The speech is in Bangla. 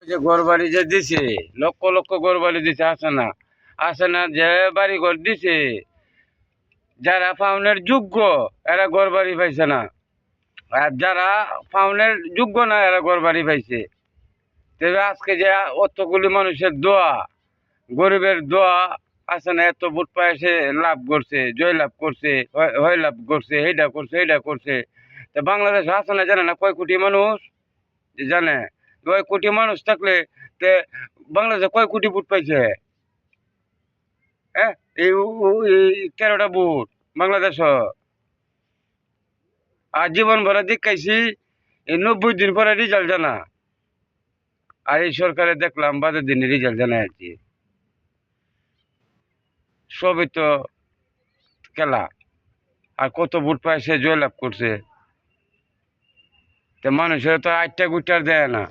যে ঘর বাড়ি যে দিছে, লক্ষ লক্ষ ঘর বাড়ি দিছে, আসে না যে বাড়ি ঘর দিছে, যারা ফাউনের যোগ্য এরা ঘর বাড়ি পাইছে না, আর যারা ফাউনের যোগ্য না এরা ঘর বাড়ি পাইছে। তবে আজকে যে অতগুলি মানুষের দোয়া, গরিবের দোয়া আছে না, এত ভোট পায় সে লাভ করছে, জয় লাভ করছে, হয় লাভ করছে, এইটা করছে, এইটা করছে। তা বাংলাদেশ আছে না, জানে না কয় কোটি মানুষ জানে? 9 কোটি মানুষ থাকলে তে বাংলাদেশে কয় কোটি ভোট পাইছে? হ্যাঁ, এই 13টা ভোট বাংলাদেশ। আর জীবন ভরা দেখাইছি, এই 90 দিন পরে রেজাল্ট জানা। আর এই সরকারে দেখলাম 12 দিনে রেজাল্ট জানা আছি। সবই তো খেলা। আর কত ভোট পায় সে জয়লাভ করছে। তো মানুষের তো 8টা গুটার দেয় না।